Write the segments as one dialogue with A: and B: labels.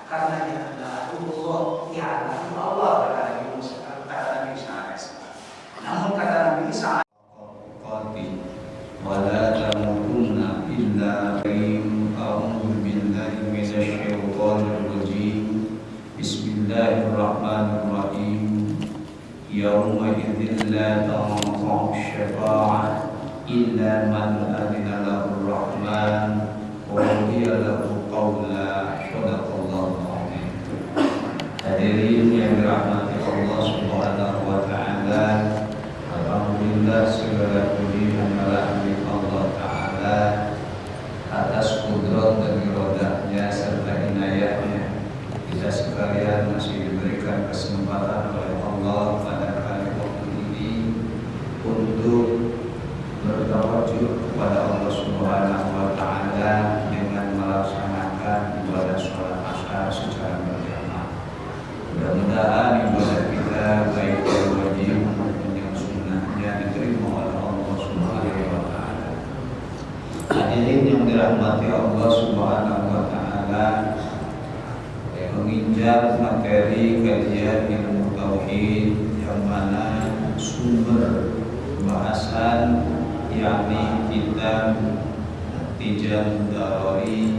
A: karena dia adalah Allah, ya Allah kata Nabi Musa, kata Nabi Isa AS. Namun kata Nabi Isa
B: wala tamutunna illa a'udzu billahi minasyaitonir rajim. Bismillahirrahmanirrahim. Yauma idzin la tanfa'u syafa'ah illa man adzina lahu rahman wa radiya lahu qawla. Shadaqallahu adzim. Hadirin yang dirahmati Allah Subhanahu wa taala, alhamdulillah segala puji dan malah milik Allah taala atas kudrat dan iradahnya serta inayahnya. Kita sekalian masih diberikan kesempatan oleh Allah pada kali waktu ini untuk bertawajuk kepada Allah Subhanahu wa taala dengan melaksanakan ibadah sholat asar secara berjamaah. Mudah-mudahan ibadah kita baik yang wajib maupun yang sunnahnya diterima oleh Allah Subhanahu wa taala. Hadirin yang dirahmati Allah Subhanahu wa taala, menginjak materi kajian ilmu tauhid yang mana sumber bahasan yakni kitab Tijal Darari.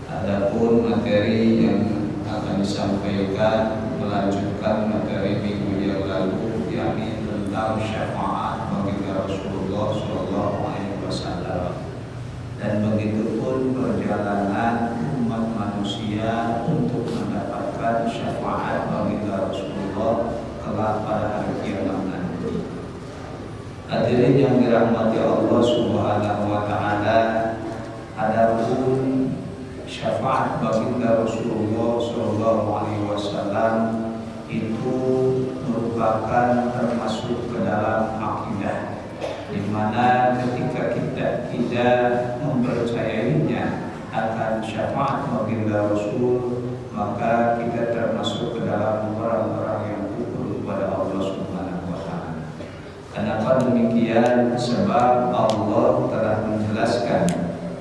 B: Adapun materi yang akan disampaikan melanjutkan materi minggu yang lalu yakni tentang syafaat bagi Rasulullah SAW, dan begitu pun perjalanan umat manusia untuk mendapatkan syafaat bagi Rasulullah kelak pada hari kiamat nanti. Hadirin yang dirahmati Allah Subhanahu wa taala, adapun syafaat baginda Rasulullah sallallahu alaihi wasallam itu merupakan termasuk ke dalam akidah, di mana ketika kita tidak mempercayainya akan syafaat baginda Rasul, maka kita termasuk ke dalam orang-orang yang kufur kepada Allah Subhanahu wa taala. Kenapa demikian? Sebab Allah telah menjelaskan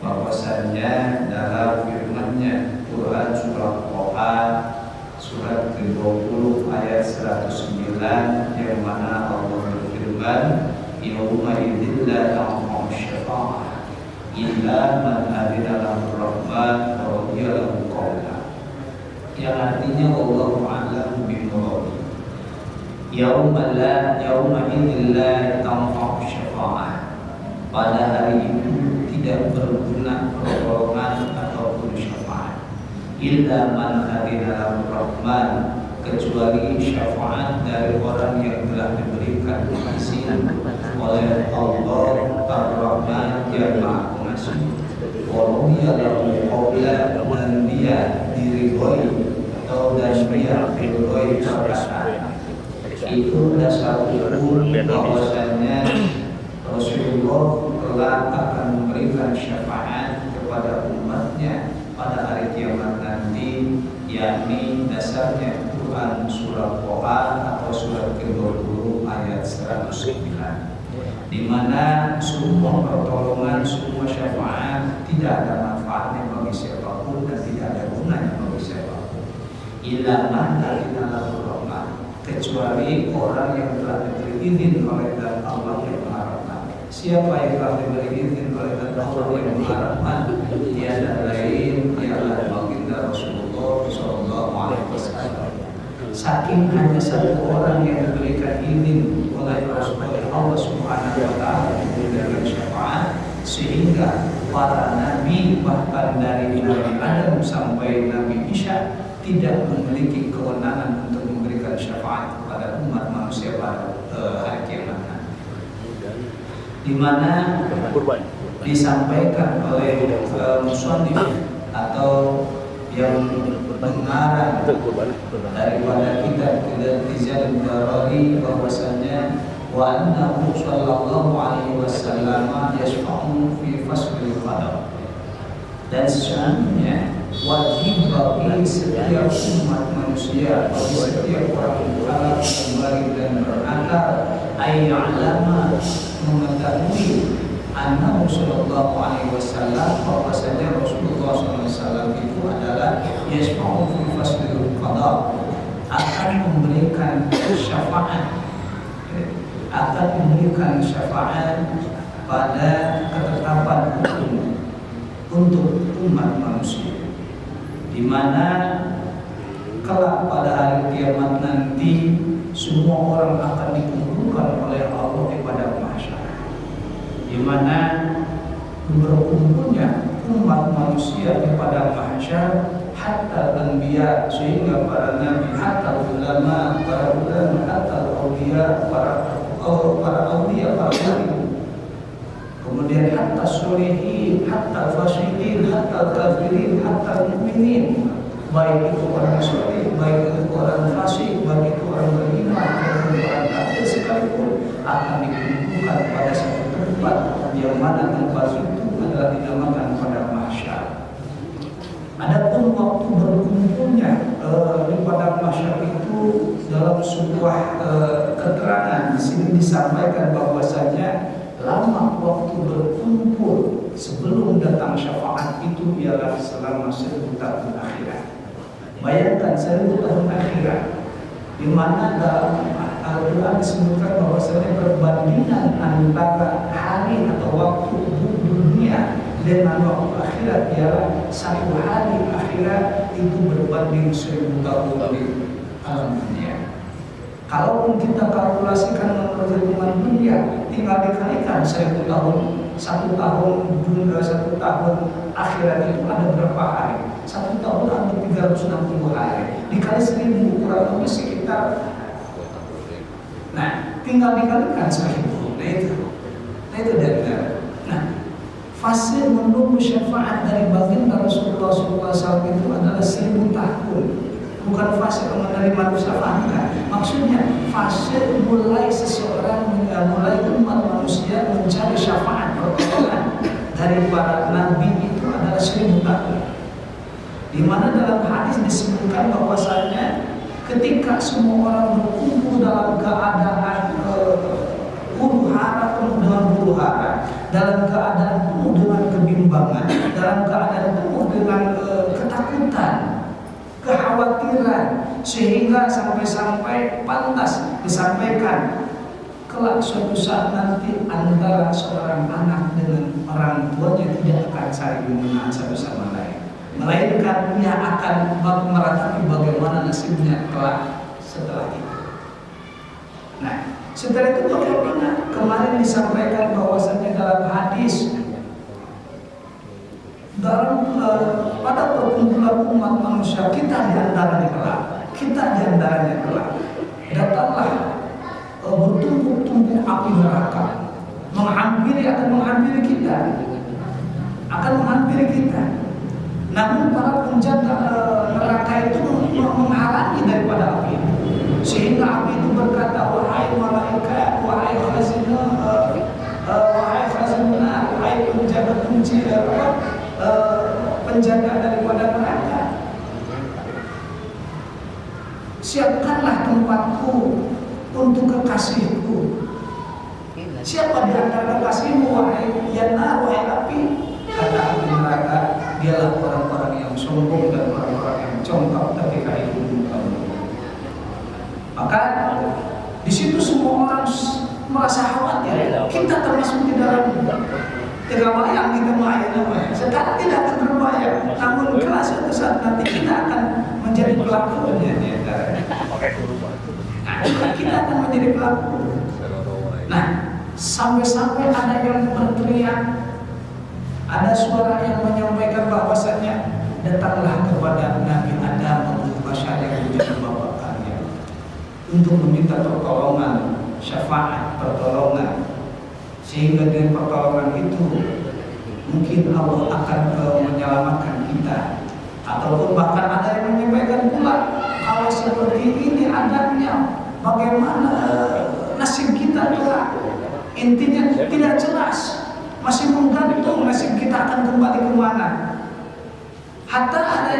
B: bahwasannya dalam firman-Nya Quran surah Toha surat ke-20 ayat 109 yang mana Allah berfirman, yauma idzin la tanfa'u syafa'ah illa man adzina lahu rahman wa radiya lahu qawla, yang artinya wallahu a'lam bimuradi. Yauma idzin la tanfa'u syafa'ah, pada hari itu tidak berguna pertolongan ataupun syafaat, illa man adzina lahu rahman, kecuali syafaat dari orang yang telah diberikan izin oleh Allah Ar-Rahman yang Maha Pengasih. Wa radiya lahu qawla, dan dia diridhoi atau dan dia diridhoi perkataan. Itu dasar hukum bahwasanya Rasulullah telah akan memberikan syafaat kepada umatnya pada hari kiamat nanti, yakni dasarnya Quran surah Toha atau surat ke-20 ayat 109, di mana semua pertolongan, semua syafaat tidak ada manfaatnya bagi siapapun dan tidak ada gunanya bagi siapapun. Illa man adzina lahu rahman, kecuali orang yang telah diberi izin oleh Allah yang Maha Rahman. Siapa yang telah diberi izin oleh Allah yang Maha Rahman? Tiada lain ialah baginda Rasulullah SAW. Saking hanya satu orang yang diberikan izin oleh Allah Subhanahu wa taala memberikan syafaat, sehingga para nabi bahkan dari Nabi Adam sampai Nabi Isa tidak memiliki kewenangan untuk memberikan syafaat kepada umat manusia pada hari kiamat nanti. Di mana disampaikan oleh musannif atau yang mengarang daripada kitab Tijal Darari bahwasanya wa annahu sallallahu alaihi wasallam yashfa'u fi fasl qadar, dan sesungguhnya wajib bagi setiap umat manusia, bagi setiap orang mukallaf kembali dan berakal, ayya'lama, mengetahui annahu sallallahu alaihi wasallam, bahwasanya Rasulullah SAW Wasallam itu adalah yasma'u fi faslil qada, akan memberikan syafaat, pada ketetapan hukum untuk umat manusia, di mana kelak pada hari kiamat nanti semua orang akan dikumpulkan oleh Allah di padang mahsyar, di mana berkumpulnya umat manusia di padang mahsyar, hatta anbiya, sehingga para nabi, hatta ulama, hatta auliya, para auliya, para wali, kemudian hatta solihin, hatta fasihin, hatta kafirin, hatta mukminin, baik itu orang soleh, baik itu orang fasik, baik itu orang beriman, baik itu orang kafir sekalipun, akan dikumpulkan pada satu tempat, yang mana tempat itu adalah dinamakan padang mahsyar. Adapun waktu berkumpulnya di padang mahsyar itu dalam sebuah keterangan di sini disampaikan bahwasanya lama waktu berkumpul sebelum datang syafaat itu ialah selama 1000 tahun akhirat. Bayangkan 1000 tahun akhirat, di mana dalam Al-Quran disebutkan bahwasanya perbandingan antara hari atau waktu dunia dengan waktu akhirat ialah 1 hari akhirat itu berbanding 1000 tahun di alam dunia. Kalaupun kita kalkulasikan menurut hitungan dunia, tinggal dikalikan 1000 tahun, 1 tahun akhirat itu ada berapa hari? 1 tahun ada 360 hari. Dikali 1000 kurang lebih sekitar. Nah, tinggal dikalikan 1000. Nah itu dari. Nah, fase menunggu syafaat dari baginda Rasulullah SAW itu adalah 1000 tahun. Bukan fase menerima syafaat, maksudnya fase mulai seseorang, mulai umat manusia mencari syafaat pertolongan dari para nabi itu adalah 1000 tahun. Di mana dalam hadis disebutkan bahwasanya ketika semua orang berkumpul dalam keadaan huru hara penuh dengan huru hara, dalam keadaan penuh dengan kebimbangan, dalam keadaan penuh dengan ketakutan, kekhawatiran, sehingga sampai-sampai pantas disampaikan kelak suatu saat nanti antara seorang anak dengan orang tuanya tidak akan saling mengenal satu sama lain, melainkan ia akan meratapi bagaimana nasibnya kelak setelah itu. Nah, setelah itu bagaimana? Kemarin disampaikan bahwasanya dalam hadis, dalam pada perkumpulan umat manusia, kita diantaranya kelak, datanglah bertumpuk-tumpuk api neraka, akan menghampiri kita. Namun para penjaga neraka itu menghalangi daripada api itu, sehingga api itu berkata, wahai malaikat, wahai khazinah, wahai penjaga kunci, penjaga daripada neraka, siapkanlah tempatku untuk kekasihku. Siapa di antara kekasihmu, wahai yana, wahai api? Kata api neraka, dialah orang-orang yang sombong dan orang-orang yang congkak ketika itu kamu. Maka di situ semua orang merasa khawatir. Kita termasuk di dalam. Tidak bayang kita main, sekarang tidak akan terbayang. Namun kelas suatu saat nanti kita akan menjadi pelakunya. Kita akan menjadi pelaku. Nah, sampai-sampai ada yang berteriak, ada suara yang menyampaikan bahwasanya datanglah kepada Nabi Adam untuk masyarakat yang menjadi bapak kalian untuk meminta pertolongan, syafaat, pertolongan, sehingga dengan pertolongan itu mungkin Allah akan menyelamatkan kita. Ataupun bahkan ada yang menyampaikan pula, kalau seperti ini adanya, bagaimana nasib kita kelak? Intinya tidak jelas, masih menggantung nasib kita akan kembali kemana.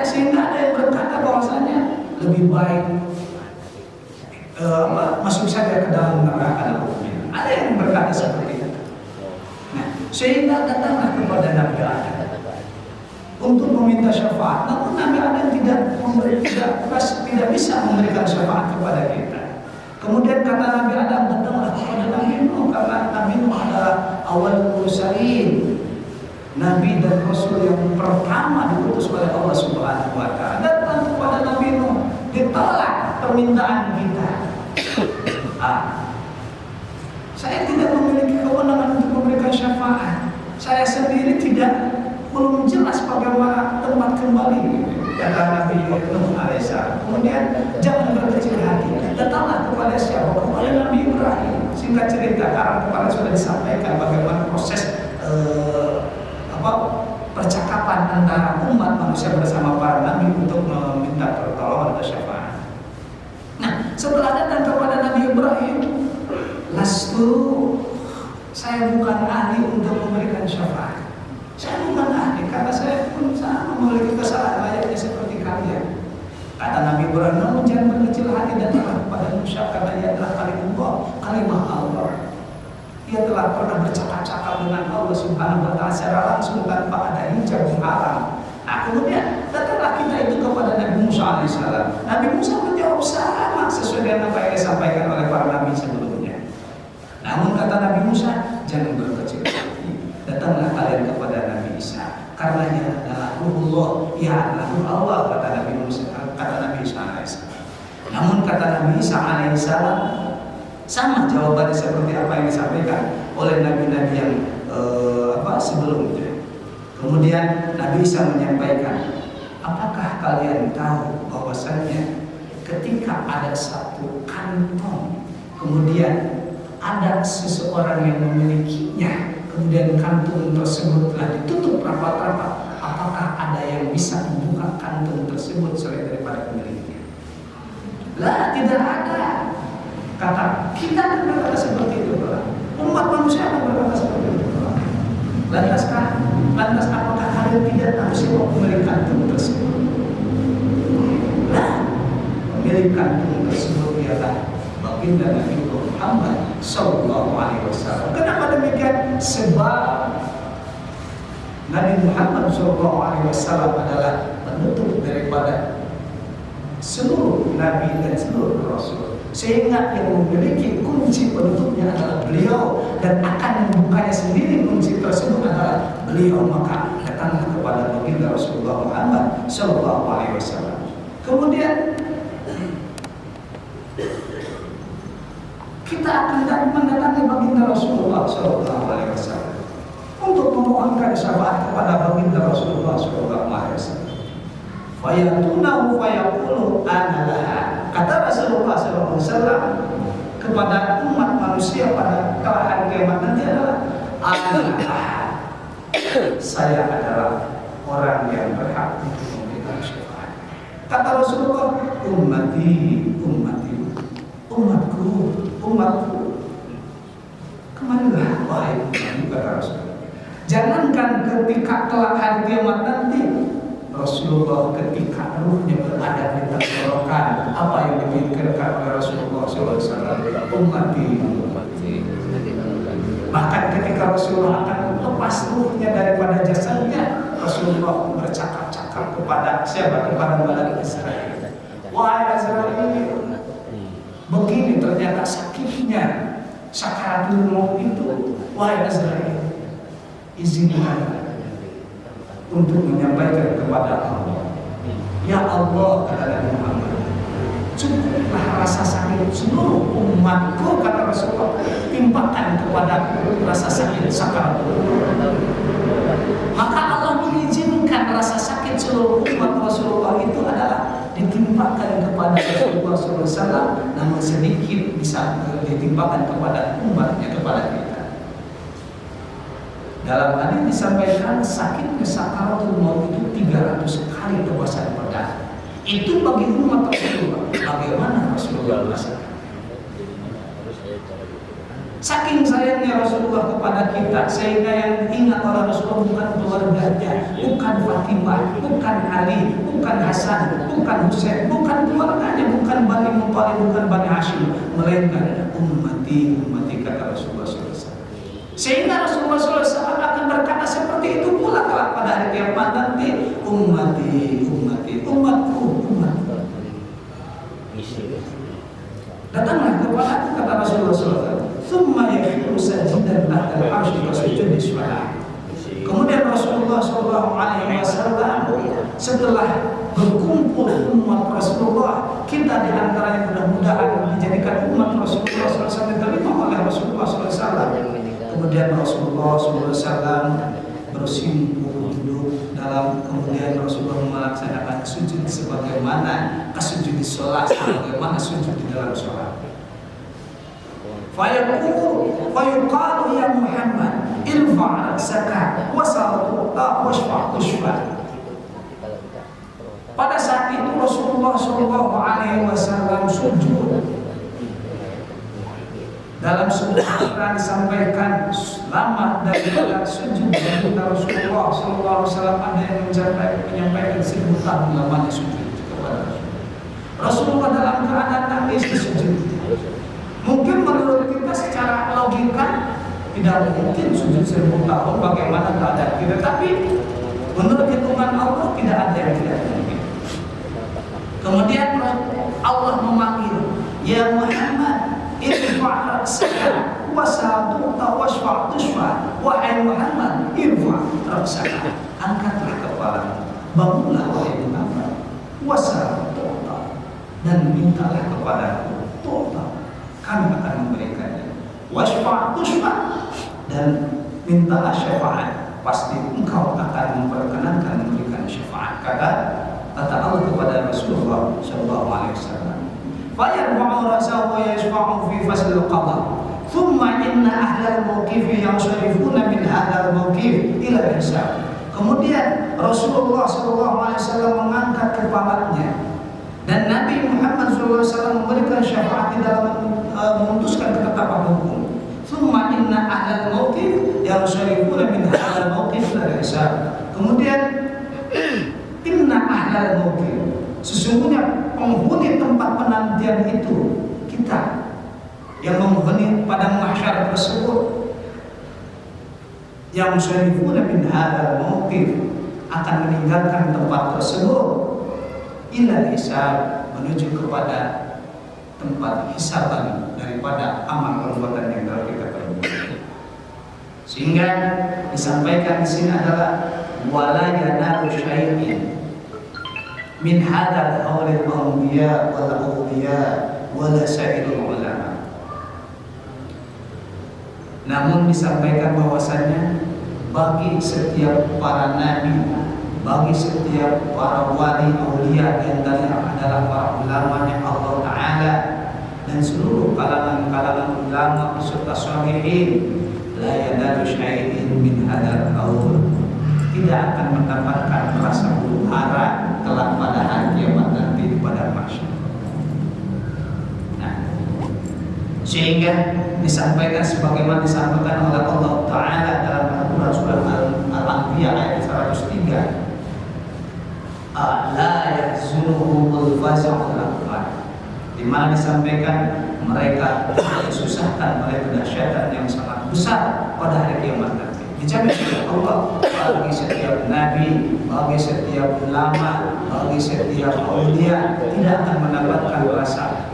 B: Sehingga ada yang berkata bahwasanya lebih baik masuk saja ke dalam neraka. Ada yang berkata seperti itu. Nah, sehingga datanglah kepada Nabi Adam
A: untuk meminta syafaat. Namun Nabi Adam tidak bisa memberikan syafaat kepada kita. Kemudian kata Nabi Adam, datanglah kepada Nabi Nuh, karena Nabi Nuh adalah awal mursalin, Nabi dan Rasul yang pertama diutus oleh Allah Subhanahu wa Ta'ala. Datang kepada Nabi Nuh, ditolak permintaan kita. Saya tidak memiliki kewenangan untuk memberikan syafaat. Saya sendiri belum jelas bagaimana tempat kembali, kata Nabi Nuh alaihissalam. Kemudian jangan berkecil hati, datanglah kepada siapa? Kepada Nabi Ibrahim. Singkat cerita, karena kemarin sudah disampaikan bagaimana proses percakapan antara umat manusia bersama para nabi untuk meminta pertolongan atau syafaat. Nah, setelah datang kepada Nabi Ibrahim, saya bukan ahli untuk memberikan syafaat. Saya bukan ahli karena saya pun sama memiliki kesalahan layaknya seperti kalian. Kata Nabi Ibrahim, namun jangan berkecil hati, datanglah kepada Musa karena ia adalah kalimah Allah. Ia telah pernah bercakap-cakap dengan Allah Subhanahu wa Ta'ala secara langsung tanpa ada hijab penghalang. Nah, kemudian datanglah kita itu kepada Nabi Musa alaihissalam. Nabi Musa menjawab sama sesuai dengan apa yang disampaikan oleh para nabi sebelumnya. Namun kata Nabi Musa, jangan berkecil hati, datanglah kalian kepada Nabi Isa, karena ia adalah Ruhullah, ia adalah Ruh Allah, kata Nabi Musa, kata Nabi Isa alaihissalam. Namun kata Nabi Isa alaihissalam, sama jawabannya seperti apa yang disampaikan oleh nabi-nabi yang sebelumnya. Kemudian Nabi Isa menyampaikan, apakah kalian tahu bahwasannya ketika ada satu kantong, kemudian ada seseorang yang memilikinya, kemudian kantung tersebut telah ditutup rapat-rapat, apakah ada yang bisa membuka kantung tersebut selain daripada pemiliknya? Lah, tidak ada. Kata kita akan berkata seperti itu, umat manusia akan berkata seperti itu. Lantas apakah kalian tidak tahu siapa pemilik kantung tersebut? Nah, pemilik kantung tersebut ialah baginda Nabi Muhammad Sallallahu Alaihi Wasallam. Kenapa demikian? Sebab Nabi Muhammad Sallallahu Alaihi Wasallam adalah penutup daripada seluruh nabi dan seluruh rasul, sehingga yang memiliki kunci penutupnya adalah beliau, dan akan membukanya sendiri kunci tersebut adalah beliau. Maka datanglah kepada baginda Rasulullah Muhammad Sallallahu Alaihi Wasallam. Kemudian kita akan mendatangi baginda Rasulullah Sallallahu Alaihi Wasallam untuk memohonkan syafaat kepada baginda Rasulullah Sallallahu Alaihi Wasallam. Fayatunahu fayaqulu ana laha. Kata Rasulullah Sallallahu Alaihi Wasallam kepada umat manusia pada hari kiamat nanti adalah ana laha. Saya adalah orang yang berhak untuk memberikan syafaat. Kata Rasulullah, ummati, umatku. Kemarilah wahai umatku, kata Rasulullah. Jangankan ketika kelak hari kiamat nanti, Rasulullah ketika ruhnya berada di tenggorokan, apa yang dipikirkan oleh Rasulullah SAW? Ummati. Bahkan ketika Rasulullah akan lepas ruhnya daripada jasadnya, Rasulullah bercakap-cakap kepada siapa? Kepada malaikat Israel. Wahai Azrail, begini ternyata sakitnya sakaratul maut itu. Wahai Azrail, izinkan untuk menyampaikan kepada Allah. Ya Allah, kata Nabi Muhammad, cukuplah rasa sakit seluruh umatku, kata Rasulullah, timpakan kepada rasa sakit sakaratul maut. Maka Allah mengizinkan rasa sakit seluruh umat Rasulullah itu adalah ditimpakan kepada Rasulullah SAW, namun sedikit bisa ditimpakan kepada umatnya, kepada kita. Dalam hadis disampaikan sakitnya sakaratul maut itu 300 kali tebasan pedang. Itu bagi umat Rasulullah. Bagaimana Rasulullah merasakan? Saking sayangnya Rasulullah kepada kita, sehingga yang ingat oleh Rasulullah bukan keluarganya, bukan Fatimah, bukan Ali, bukan Hasan, bukan Husain, bukan keluarganya, bukan Bani Muthalib, bukan Bani Hashim, melainkan ummati, kata Rasulullah SAW. Sehingga Rasulullah SAW akan berkata seperti itu pula kelak pada hari kiamat nanti. ummati, umatku. Datanglah kepada kata Rasulullah SAW. Thumma yakhiru sajidan tahta al-'arsy wa sujud di syuhada. Kemudian Rasulullah SAW setelah berkumpul umat Rasulullah, kita di antaranya mudah-mudahan dijadikan umat Rasulullah SAW diterima oleh Rasulullah SAW. Kemudian Rasulullah SAW bersimpuh duduk dalam, kemudian Rasulullah melaksanakan sujud sebagaimana sujud di sholat, sebagaimana sujud di dalam sholat. Fayuqalu ya Muhammad irfa' ra'saka wasal tu'ta washfa' tushfa. Pada saat itu Rasulullah SAW sujud. Dalam sebuah Quran disampaikan lama daripada sujud kita Rasulullah SAW ada yang menyampaikan 1000 tahun lamanya sujud kepada Rasulullah dalam keadaan nangis di sujud. Mungkin menurut kita secara logika tidak mungkin sujud 1000 tahun, bagaimana keadaan kita, tapi menurut hitungan Allah tidak ada yang tidak mungkin. Kemudian Allah memanggil, ya Muhammad irfa' ra'saka wasal tu'ta washfa' tushfa. Wahai Muhammad, irfa' ra'saka, angkatlah kepalamu, bangunlah wahai Muhammad, wasal tu'ta, dan mintalah kepadaku, tu'ta, kami akan memberikannya, washfa' tushfa, dan mintalah syafaat, pasti engkau akan memperkenankan memberikan syafaat. Kata Allah kepada Rasulullah SAW, fayarfa'u ra'sahu wa yashfa'u fi fasl al-qada, thumma inna ahlal mawqif yansharifuna min hadzal mawqif ila al-hisab. Kemudian Rasulullah SAW mengangkat kepalanya dan Nabi Muhammad SAW memberikan syafaat di dalam memutuskan ketetapan hukum. Thumma inna ahlal mawqif yansharifuna min hadzal mawqif ila al-hisab. Kemudian inna ahlal mawqif, sesungguhnya penghuni tempat penantian itu kita yang menghuni padang mahsyar tersebut, yang syarifuna min hadzal mawqif, akan meninggalkan tempat tersebut ila hisab, menuju kepada tempat hisaban daripada amal perbuatan yang telah kita perbuat. Sehingga disampaikan di sini adalah wala yanalu syai'in min hadzal haulil anbiya wal awliya wala sa'irul ulama. Namun disampaikan bahwasannya bagi setiap para nabi, bagi setiap para wali aulia, dan adalah para ulamanya Allah Ta'ala dan seluruh kalangan ulama beserta sholihin, la yanalu syai'in min hadzal haul, tidak akan mendapatkan rasa huru hara kelak pada hari kiamat nanti di padang mahsyar. Nah, sehingga disampaikan sebagaimana disampaikan oleh Allah Ta'ala dalam Al-Quran surah Al-Anbiya ayat 103, la yahzunuhumul faza'ul akbar, di mana disampaikan mereka disusahkan oleh kedahsyatan yang sangat besar pada hari kiamat nanti. Dijamin oleh Allah bagi setiap nabi, bagi setiap ulama, bagi setiap aulia, tidak akan mendapatkan rasa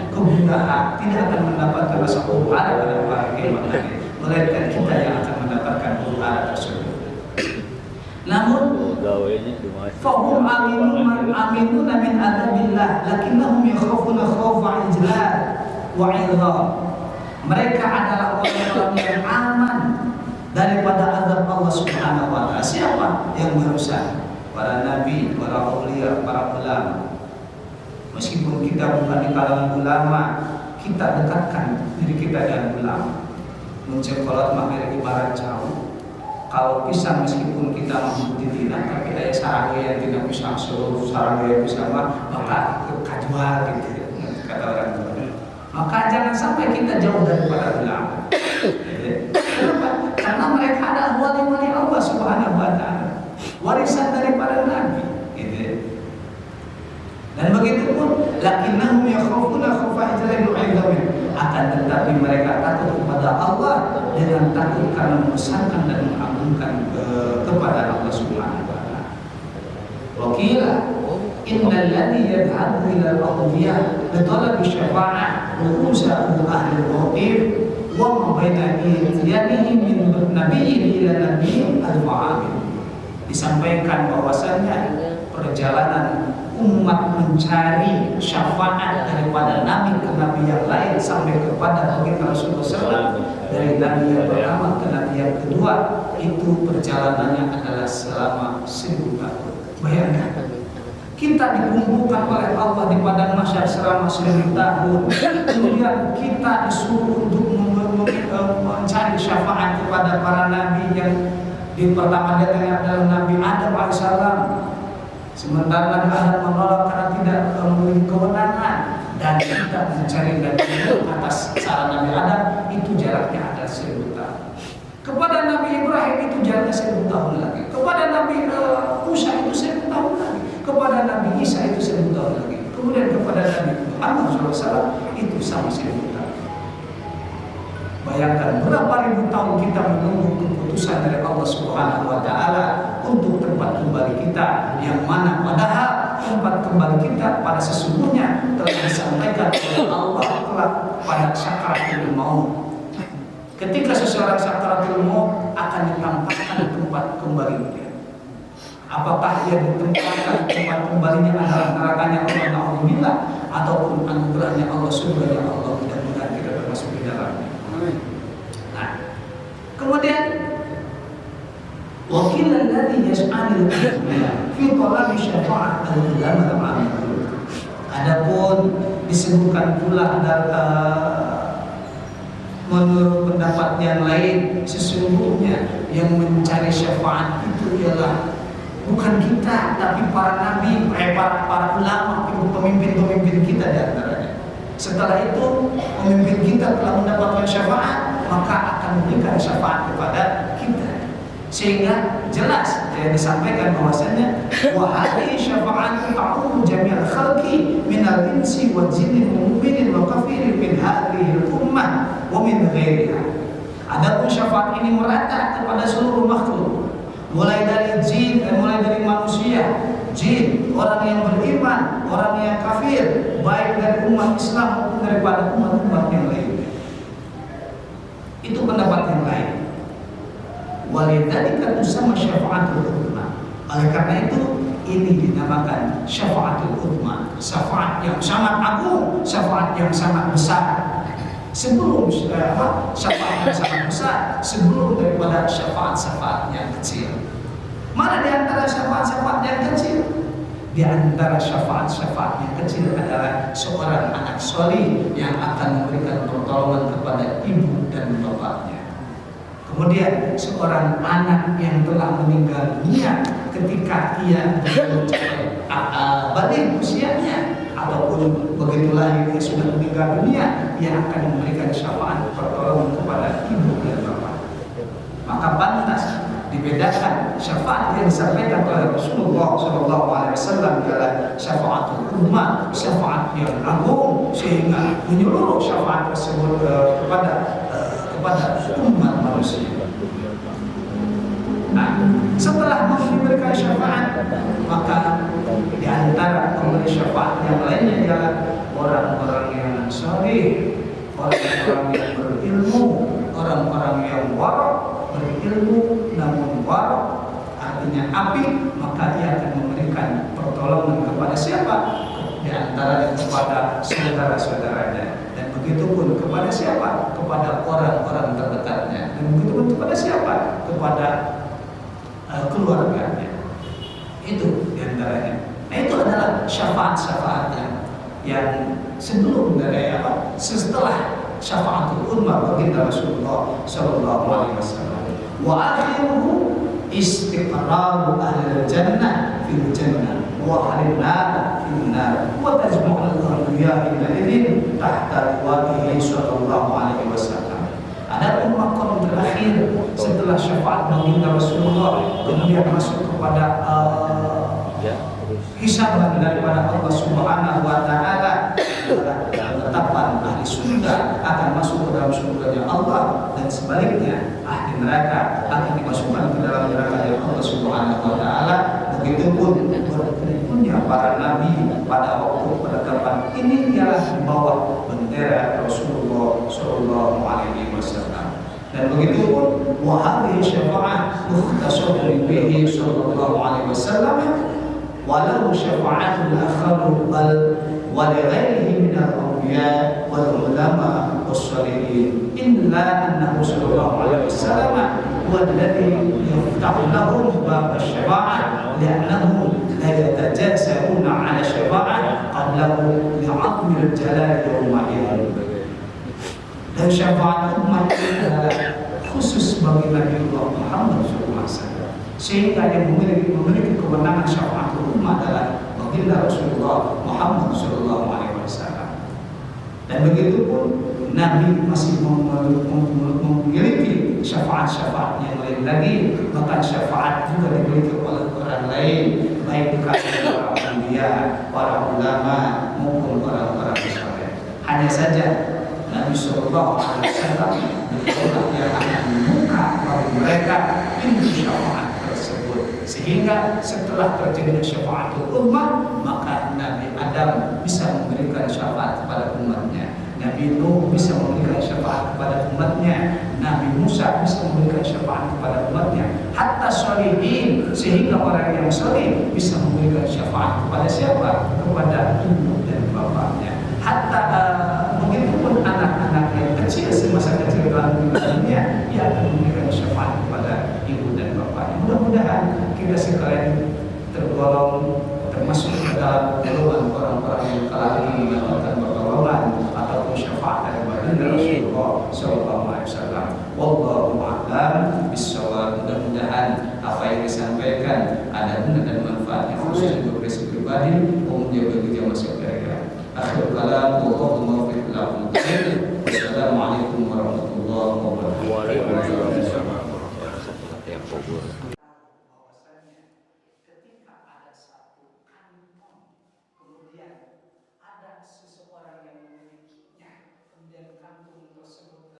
A: kegundahan, tidak akan mendapatkan rasa huru hara pada hari kiamat nanti, melainkan kita yang akan mendapatkan huru hara tersebut. Namun fahum aminuna min adzabillah lakinnahum yakhafuna khawfa ijlal wa idham. Mereka adalah orang-orang yang aman daripada azab Allah Subhanahu wa Ta'ala. Siapa yang berusaha? Para nabi, para aulia, para ulama. Meskipun kita bukan di kalangan ulama, kita dekatkan diri kita dengan ulama. Mencekolat maghrib ibarat jauh. Kalau pisang meskipun kita mampu tidak, tapi ada sarang yang tidak bisa seluruh sarang yang bisa maka kejua gitu, kata orang tua. Maka jangan sampai kita jauh daripada ulama. Kenapa? Karena mereka adalah wali-wali Allah Subhanahu wa Ta'ala, warisan daripada Nabi. Dan begitu pun lakinnahum yakhafuna khawfa ijlal wa akan tetapi mereka takut kepada Allah dengan takut karena membesarkan dan mengagungkan kepada Allah Subhanahu wa Ta'ala. Wakila innal ladzi yad'u ila al-awliya li talabi syafa'ah ru'usahu ahli al-mawqif wa ma baina yadihi min nabiyyin ila nabiyyin al-mu'amil. Disampaikan bahwasannya perjalanan umat mencari syafaat daripada nabi ke nabi yang lain sampai kepada baginda Rasulullah SAW, dari nabi yang pertama ke nabi yang kedua, itu perjalanannya adalah selama 1000 tahun. Bayangkan, kita dikumpulkan oleh Allah di padang mahsyar selama 1000 tahun, kemudian kita disuruh untuk mencari syafaat kepada para nabi yang di pertama datangnya adalah Nabi Adam alaihissalam. Sementara Nabi Adam menolak karena tidak memiliki kewenangan, dan kita mencari Nabi atas saran Nabi Adam, itu jaraknya adalah 1000 tahun. Kepada Nabi Ibrahim itu jaraknya 1000 tahun lagi. Kepada Nabi Musa itu 1000 tahun lagi. Kepada Nabi Isa itu 1000 tahun lagi. Kemudian kepada Nabi Muhammad SAW itu sama 1000 tahun. Bayangkan berapa ribu tahun kita menunggu keputusan dari Allah Subhanahu wa Ta'ala untuk tempat kembali kita, yang mana padahal tempat kembali kita pada sesungguhnya telah disampaikan oleh Allah kelak pada sakaratul maut. Ketika seseorang sakaratul maut akan ditampakkan tempat kembalinya. Apakah dia ditempatkan tempat kembalinya adalah nerakanya Allah na'udzubillah, ataupun anugerahnya Allah, surganya Allah, mudah-mudahan kita termasuk di dalamnya. Nah, kemudian wakil alladhi yas'alul ahliya fi talabi syafa'at al-ulama al-'alim. Adapun disebutkan pula menurut pendapat yang lain, sesungguhnya yang mencari syafaat itu ialah bukan kita, tapi para nabi, para ulama, pemimpin-pemimpin kita di antaranya. Setelah itu pemimpin kita telah mendapatkan syafaat, maka akan memberikan syafaat kepada kita. Sehingga jelas yang disampaikan bahwasanya wa hadhihi syafa'atu ta'um jami'al khalqi minal insi wal jinni mu'minin wa kafirin min hadhihi al-ummah wa min ghairiha. Adapun syafaat ini merata kepada seluruh makhluk, mulai dari jin dan mulai dari manusia, jin, orang yang beriman, orang yang kafir, baik dari umat Islam maupun daripada umat-umat yang lainnya. Itu pendapat yang lain. Walidzalika tusamma syafa'atul uzma. Oleh karena itu ini dinamakan syafa'atul uzma, syafaat yang sangat agung, syafaat yang sangat besar. Sebelum syafaat yang sangat besar, sebelum daripada syafaat-syafaat yang kecil. Mana di antara syafaat-syafaat yang kecil? Di antara syafaat-syafaat yang kecil adalah seorang anak solih yang akan memberikan pertolongan kepada ibu dan bapaknya. Kemudian seorang anak yang telah meninggal dunia ketika ia mencapai balik usianya, ataupun begitu lahir dia sudah meninggal dunia, ia akan memberikan syafaat pertolongan kepada ibu dan bapak. Maka pantas dibedakan syafaat yang disampaikan oleh Rasulullah SAW adalah syafaatul umma, syafaat yang agung, sehingga menyeluruh syafaat tersebut kepada umat manusia. Nah, setelah diberikan syafaat, maka di antara pemberi syafaat yang lainnya adalah orang-orang yang saleh, orang-orang yang berilmu, orang-orang yang warok, berilmu namun warok, artinya api, maka ia akan memberikan pertolongan kepada siapa? Di antaranya kepada saudara-saudaranya, dan begitupun kepada siapa? Kepada orang-orang terdekatnya, dan begitupun kepada siapa? Kepada keluarganya. Itu di antaranya. Nah, itu adalah syafaat-syafaat yang sebelum dari setelah syafaatul umma baginda Rasulullah SAW. Wa akhiruhu istiqraru ahli jannah fil jannah wa ahli nar fil nar wa tajma'ul anbiya ila idin tahta liwa'ihi sallallahu alaihi wasallam. Adapun makom terakhir setelah syafaat baginda Rasulullah, kemudian masuk kepada hisaban daripada Allah Subhanahu wa Ta'ala, ketetapan ahli surga akan masuk ke dalam surganya Allah, dan sebaliknya ahli neraka akan dimasukkan ke dalam neraka Allah Subhanahu wa Ta'ala. Begitupun Dan begitu pun wa hadhihi syafa'ah mukhtasarun bihi sallallahu alaihi wasallam walau syafa'atul akharu bal wa li ghairihi min al-awliya wal ulama was-salihin illa annahu sallallahu alaihi wasallam huwa alladhi yaftahu lahum bab asy-syafa'ah li'annahum la yatajasaruna 'ala syafa'ah qablahu li'azmi al-jalal yawma idin. Dan syafaat umat adalah khusus bagi Nabi Muhammad SAW, sehingga yang memiliki kewenangan syafaat umat adalah baginda Rasulullah Muhammad SAW. Dan begitu pun Nabi masih memiliki syafaat-syafaat yang lain lagi, bahkan syafaat juga dimiliki oleh orang lain, baik para anbiya, para ulama maupun orang-orang saleh. Hanya saja Nabi Sallallahu Alaihi Wasallam yang akan membuka bagi mereka pintu syafaat tersebut, sehingga setelah terjadi syafaat umat, maka Nabi Adam bisa memberikan syafaat kepada umatnya, Nabi Nuh bisa memberikan syafaat kepada umatnya, Nabi Musa bisa memberikan syafaat kepada umatnya, hatta sholihin, sehingga orang yang sholih bisa memberikan syafaat kepada siapa? Kepada ibu dan bapaknya. Hatta begitupun anak-anak yang kecil semasa kecil dalam dunia, ia akan memberikan syafaat kepada ibu dan bapaknya. Mudah-mudahan kita sekalian tergolong termasuk dalam golongan orang-orang yang kelak mendapatkan pertolongan ataupun syafaat dari baginda Rasulullah Sallallahu Alaihi Wasallam. Wallahu a'lam bishawab. Mudah-mudahan apa yang disampaikan ada guna dan manfaatnya khusus untuk diri pribadi maupun bagi jamaah sekalian. Akhir kalam, wallahu muwaffiq ila aqwamit. Wassalamualaikum warahmatullahi wabarakatuh.